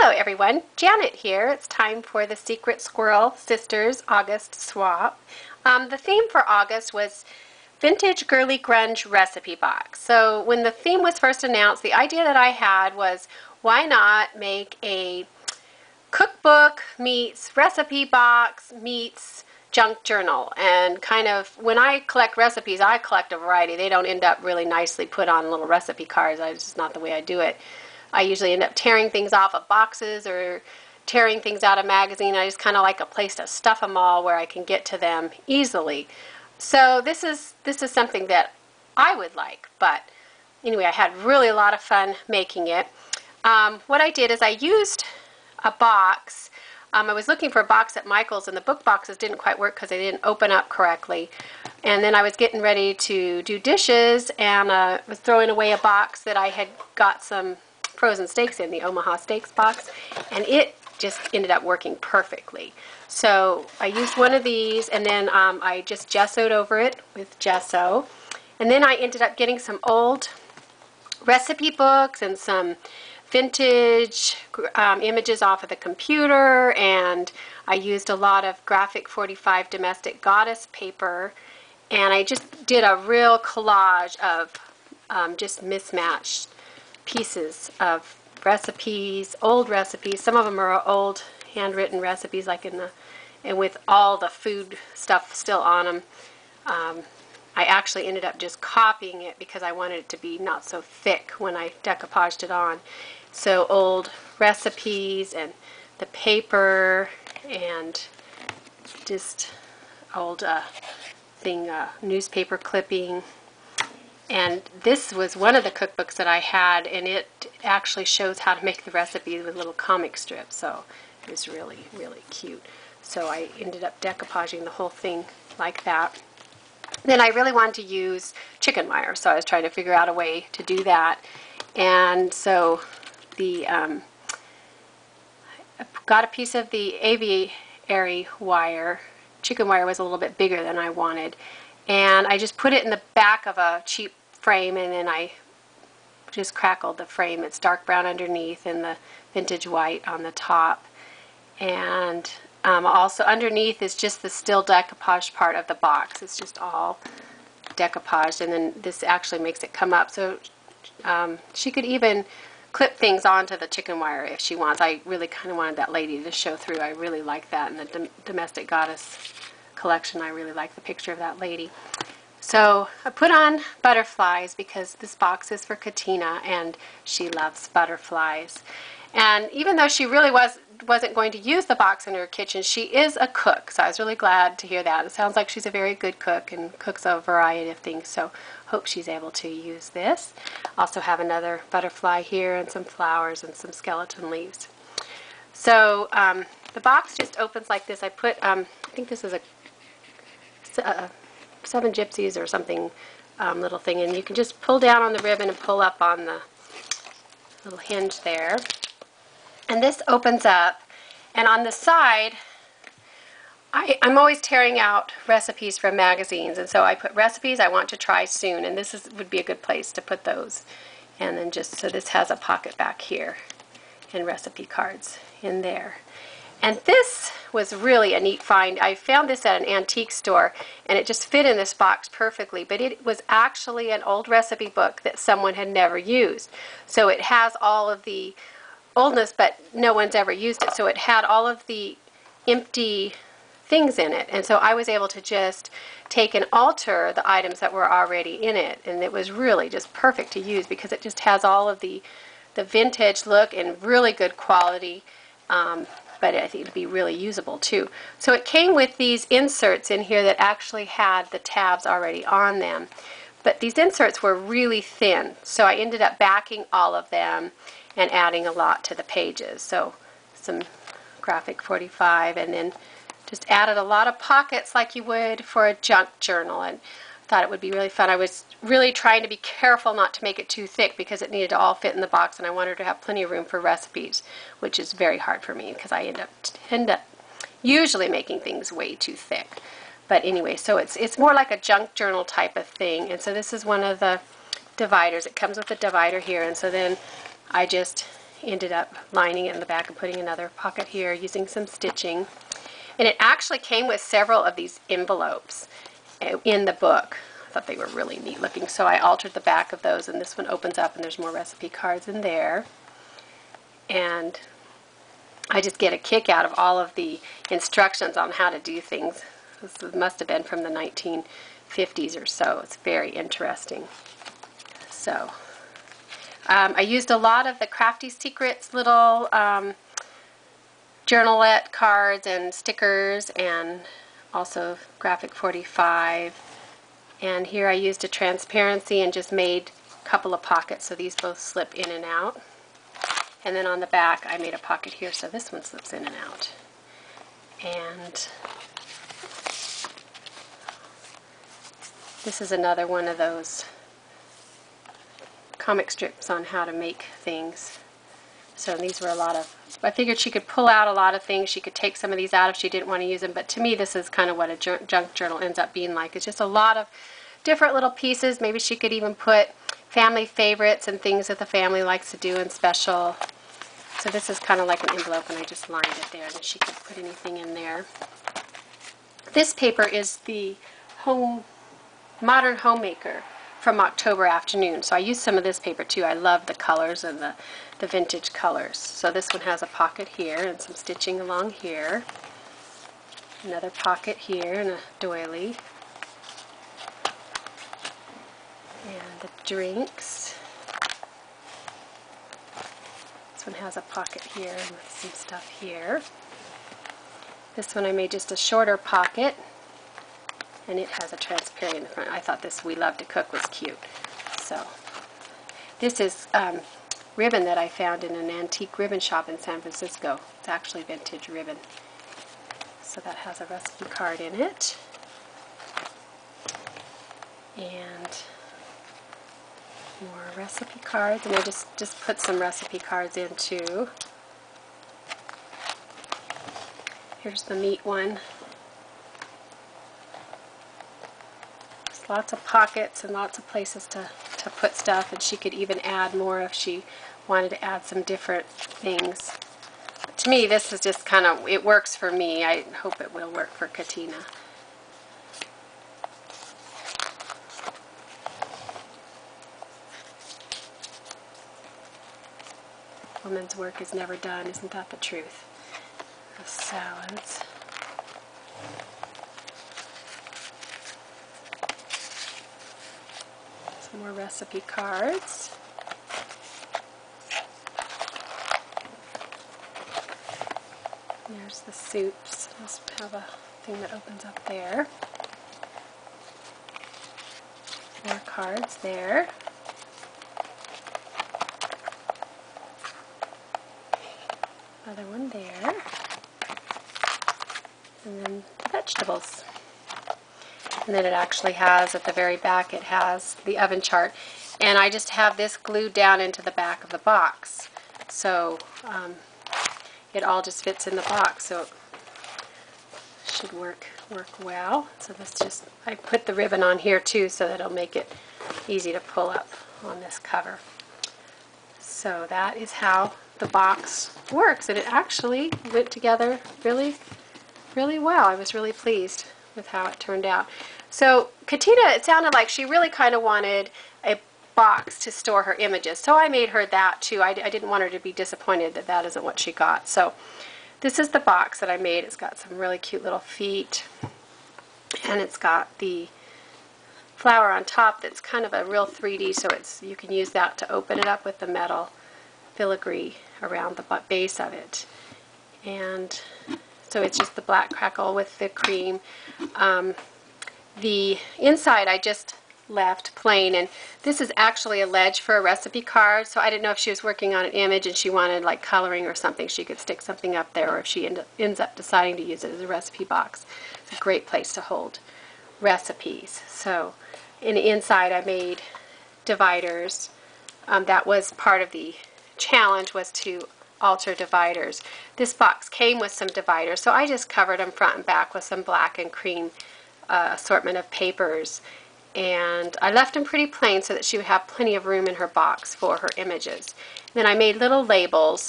Hello everyone, Janet here. It's time for the Secret Squirrel Sisters August swap. The theme for August was Vintage Girly Grunge Recipe Box. So when the theme was first announced, the idea that I had was, why not make a cookbook meets recipe box meets junk journal? And kind of, when I collect recipes, I collect a variety. They don't end up really nicely put on little recipe cards. It's just not the way I do it. I usually end up tearing things off of boxes or tearing things out of magazines. I just kind of like a place to stuff them all where I can get to them easily. So this is something that I would like. But anyway, I had really a lot of fun making it. What I did is I used a box. I was looking for a box at Michael's, and the book boxes didn't quite work because they didn't open up correctly. And then I was getting ready to do dishes, and was throwing away a box that I had got some frozen steaks in, the Omaha Steaks box, and it just ended up working perfectly. So I used one of these, and then I just gessoed over it with gesso. And then I ended up getting some old recipe books and some vintage images off of the computer, and I used a lot of Graphic 45 domestic goddess paper, and I just did a real collage of just mismatched pieces of recipes, old recipes. Some of them are old handwritten recipes, like and with all the food stuff still on them. I actually ended up just copying it because I wanted it to be not so thick when I decoupaged it on. So old recipes and the paper and just old newspaper clipping. And this was one of the cookbooks that I had, and it actually shows how to make the recipes with little comic strips, so it was really, really cute. So I ended up decoupaging the whole thing like that. Then I really wanted to use chicken wire, so I was trying to figure out a way to do that. And so I got a piece of the aviary wire. Chicken wire was a little bit bigger than I wanted. And I just put it in the back of a cheap frame, and then I just crackled the frame. It's dark brown underneath and the vintage white on the top. And also underneath is just the still decoupaged part of the box. It's just all decoupaged, and then this actually makes it come up. So she could even clip things onto the chicken wire if she wants. I really kind of wanted that lady to show through. I really like that in the Domestic Goddess collection. I really like the picture of that lady. So I put on butterflies because this box is for Katina, and she loves butterflies. And even though she really wasn't going to use the box in her kitchen, she is a cook, so I was really glad to hear that. It sounds like she's a very good cook and cooks a variety of things, so hope she's able to use this. Also have another butterfly here and some flowers and some skeleton leaves. So the box just opens like this. I put, I think this is a 7 Gypsies or something little thing, and you can just pull down on the ribbon and pull up on the little hinge there. And this opens up, and on the side, I'm always tearing out recipes from magazines, and so I put recipes I want to try soon, and this would be a good place to put those. And then just, so this has a pocket back here and recipe cards in there. And this was really a neat find. I found this at an antique store, and it just fit in this box perfectly, but it was actually an old recipe book that someone had never used. So it has all of the oldness, but no one's ever used it. So it had all of the empty things in it, and so I was able to just take and alter the items that were already in it, and it was really just perfect to use because it just has all of the vintage look and really good quality. But I think it'd be really usable too. So it came with these inserts in here that actually had the tabs already on them. But these inserts were really thin, so I ended up backing all of them and adding a lot to the pages. So some Graphic 45, and then just added a lot of pockets like you would for a junk journal, and thought it would be really fun. I was really trying to be careful not to make it too thick because it needed to all fit in the box, and I wanted to have plenty of room for recipes, which is very hard for me because I end up usually making things way too thick. But anyway, so it's more like a junk journal type of thing, and so this is one of the dividers. It comes with a divider here, and so then I just ended up lining it in the back and putting another pocket here using some stitching. And it actually came with several of these envelopes in the book. I thought they were really neat looking, so I altered the back of those, and this one opens up and there's more recipe cards in there. And I just get a kick out of all of the instructions on how to do things. This must have been from the 1950s or so. It's very interesting. So I used a lot of the Crafty Secrets little journalette cards and stickers, and also Graphic 45. And here I used a transparency and just made a couple of pockets so these both slip in and out. And then on the back I made a pocket here so this one slips in and out. And this is another one of those comic strips on how to make things. So these were a lot of, I figured she could pull out a lot of things. She could take some of these out if she didn't want to use them, but to me this is kind of what a junk journal ends up being like. It's just a lot of different little pieces. Maybe she could even put family favorites and things that the family likes to do and special. So this is kind of like an envelope, and I just lined it there, and she could put anything in there. This paper is the Modern Homemaker from October Afternoon. So I used some of this paper too. I love the colors and the vintage colors. So this one has a pocket here and some stitching along here. Another pocket here and a doily. And the drinks. This one has a pocket here with some stuff here. This one I made just a shorter pocket, and it has a transparent in the front. I thought this We Love to Cook was cute. So this is ribbon that I found in an antique ribbon shop in San Francisco. It's actually vintage ribbon. So that has a recipe card in it. And more recipe cards, and I just put some recipe cards in too. Here's the meat one. There's lots of pockets and lots of places to put stuff, and she could even add more if she wanted to add some different things. But to me, this is just kind of, it works for me. I hope it will work for Katina. Woman's work is never done, isn't that the truth? The salads. Some more recipe cards. There's the soups. Just have a thing that opens up there. More cards there. Another one there. And then the vegetables. And then it actually has, at the very back, it has the oven chart. And I just have this glued down into the back of the box. So it all just fits in the box. So it should work well. So this just, I put the ribbon on here too so that it'll make it easy to pull up on this cover. So that is how the box works, and it actually went together really, really well. I was really pleased with how it turned out. So Katina, it sounded like she really kind of wanted a box to store her images, so I made her that too. I didn't want her to be disappointed that that isn't what she got. So this is the box that I made. It's got some really cute little feet, and it's got the flower on top that's kind of a real 3D, so it's, you can use that to open it up with the metal filigree around the base of it. And so it's just the black crackle with the cream. The inside I just left plain, and this is actually a ledge for a recipe card, so I didn't know if she was working on an image and she wanted like coloring or something, she could stick something up there, or if she ends up deciding to use it as a recipe box. It's a great place to hold recipes. So in the inside I made dividers. That was part of the challenge, was to alter dividers. This box came with some dividers, so I just covered them front and back with some black and cream assortment of papers. And I left them pretty plain so that she would have plenty of room in her box for her images. Then I made little labels